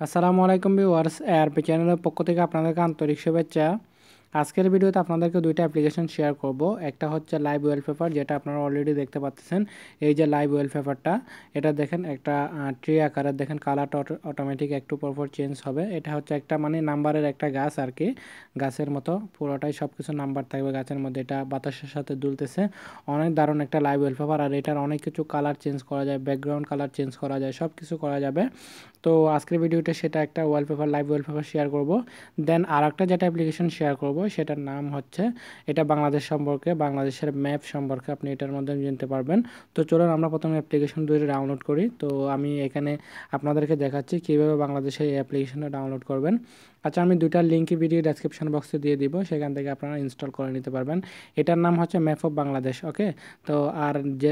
আসসালামু আলাইকুম viewers, ARP চ্যানেলের পক্ষ থেকে আপনাদেরকে আন্তরিক শুভেচ্ছা। আজকের ভিডিওতে আপনাদেরকে দুইটা অ্যাপ্লিকেশন শেয়ার করব। একটা হচ্ছে লাইভ ওয়ালপেপার, যেটা আপনারা অলরেডি দেখতে পাচ্ছেন। এই যে লাইভ ওয়ালপেপারটা, এটা দেখেন একটা ট্রি আকারের, দেখেন কালারটা অটোমেটিক একটু পরপর চেঞ্জ হবে। এটা হচ্ছে একটা মানে নাম্বারের একটা গাছ আর কি, গাছের মতো পুরোটাই সব কিছু নাম্বার থাকবে গাছের মধ্যে। এটা বাতাসের সাথে দুলতেছে, অনেক দারুণ একটা লাইভ ওয়ালপেপার। আর এটার অনেক কিছু কালার চেঞ্জ করা যায়, ব্যাকগ্রাউন্ড কালার চেঞ্জ করা যায়, সব কিছু করা যাবে। তো আজকের ভিডিওতে সেটা একটা ওয়ালপেপার, লাইভ ওয়ালপেপার শেয়ার করব। দেন আর একটা যেটা অ্যাপ্লিকেশন শেয়ার করব সেটার নাম হচ্ছে, এটা বাংলাদেশ সম্পর্কে, বাংলাদেশের ম্যাপ সম্পর্কে আপনি এটার মধ্যে জানতে পারবেন। তো চলুন আমরা প্রথমে অ্যাপ্লিকেশন দুইটা ডাউনলোড করি। তো আমি এখানে আপনাদেরকে দেখাচ্ছি কীভাবে বাংলাদেশের এই অ্যাপ্লিকেশনটা ডাউনলোড করবেন। আচ্ছা, আমি দুইটার লিঙ্ক ভিডিও ডেসক্রিপশন বক্সে দিয়ে দিব, সেখান থেকে আপনারা ইনস্টল করে নিতে পারবেন। এটার নাম হচ্ছে ম্যাপ অফ বাংলাদেশ। ওকে, তো আর যে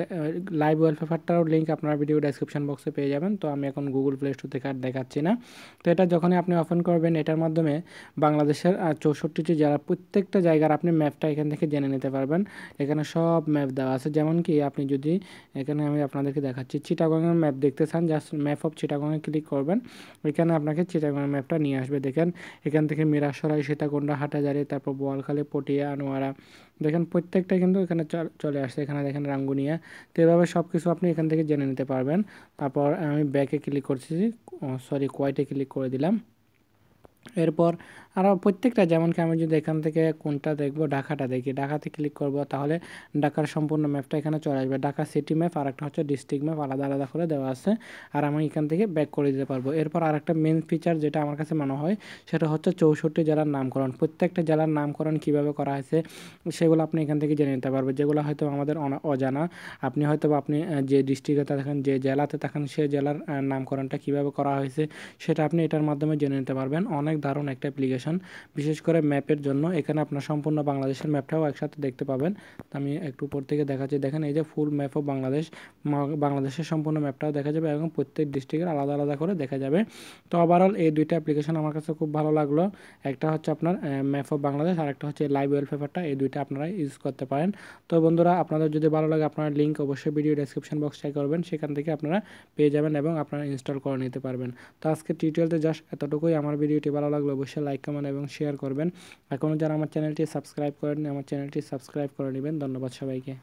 লাইভ ওয়ালপেপারটারও লিঙ্ক আপনার ভিডিও ডেসক্রিপশন বক্সে পেয়ে যাবেন। তো আমি এখন গুগল প্লে স্টোর থেকে আর দেখাচ্ছি না। তো এটা যখনই আপনি ওপেন করবেন, এটার মাধ্যমে বাংলাদেশের 64টি জেলার প্রত্যেকটা জায়গার আপনি ম্যাপটা এখান থেকে জেনে নিতে পারবেন। এখানে সব ম্যাপ দেওয়া আছে। যেমন কি আপনি যদি এখানে আমি আপনাদেরকে দেখাচ্ছি, চিটাগংয়ের ম্যাপ দেখতে চান, জাস্ট ম্যাপ অফ চিটাগংয়ে ক্লিক করবেন। এখানে আপনাকে চিটাগংয়ের ম্যাপটা নিয়ে আসবে। দেখেন এখান থেকে মিরাসরাই, সীতাকুণ্ডা, হাটাজারি, তারপর বোয়ালখালী, পটিয়া, আনোয়ারা, দেখেন প্রত্যেকটা কিন্তু এখানে চলে আসছে। এখানে দেখেন রাঙ্গুনিয়া। তো এভাবে সব কিছু আপনি এখান থেকে জেনে নিতে পারবেন। তারপর আমি ব্যাকে ক্লিক করছি, সরি কোয়াইটে ক্লিক করে দিলাম। এরপর আরও প্রত্যেকটা, যেমন কি আমি যদি এখান থেকে কোনটা দেখবো, ঢাকাটা দেখি, ঢাকাতে ক্লিক করব, তাহলে ঢাকার সম্পূর্ণ ম্যাপটা এখানে চলে আসবে। ঢাকা সিটি ম্যাপ আর একটা হচ্ছে ডিস্ট্রিক্ট ম্যাপ, আলাদা আলাদা করে দেওয়া আছে। আর আমি এখান থেকে ব্যাক করে দিতে পারবো। এরপর আরেকটা মেন ফিচার যেটা আমার কাছে মনে হয়, সেটা হচ্ছে 64 জেলার নামকরণ। প্রত্যেকটা জেলার নামকরণ কীভাবে করা হয়েছে সেগুলো আপনি এখান থেকে জেনে নিতে পারবেন, যেগুলো হয়তো আমাদের অজানা। আপনি হয়তো আপনি যে ডিস্ট্রিক্টে থাকেন, যে জেলাতে থাকেন, সে জেলার নামকরণটা কীভাবে করা হয়েছে সেটা আপনি এটার মাধ্যমে জেনে নিতে পারবেন। অনেক দারুণ একটা অ্যাপ্লিকেশন, বিশেষ করে ম্যাপের জন্য। এখানে আপনার সম্পূর্ণ বাংলাদেশের ম্যাপটাও একসাথে দেখতে পাবেন। তো আমি একটু উপর থেকে দেখাচ্ছি, দেখেন এই যে ফুল ম্যাপ অফ বাংলাদেশ, বাংলাদেশের সম্পূর্ণ ম্যাপটাও দেখা যাবে এবং প্রত্যেক ডিস্ট্রিক্টের আলাদা আলাদা করে দেখা যাবে। তো ওভারঅল এই দুইটা অ্যাপ্লিকেশন আমার কাছে খুব ভালো লাগলো। একটা হচ্ছে আপনার ম্যাপ অফ বাংলাদেশ, আর একটা হচ্ছে লাইভ ওয়ালপেপারটা। এই দুইটা আপনারা ইউজ করতে পারেন। তো বন্ধুরা, আপনাদের যদি ভালো লাগে, আপনারা লিঙ্ক অবশ্যই ভিডিও ডেসক্রিপশন বক্স চেক করবেন, সেখান থেকে আপনারা পেয়ে যাবেন এবং আপনারা ইনস্টল করে নিতে পারবেন। তো আজকে টিউটোরিয়ালতে জাস্ট এতটুকুই। আমার ভিডিওটি ভালো লাগলে অবশ্যই লাইক, কমেন্ট এবং শেয়ার করবেন। এখনও যারা আমার চ্যানেলটি সাবস্ক্রাইব করেননি, আমার চ্যানেলটি সাবস্ক্রাইব করে নেবেন। ধন্যবাদ সবাইকে।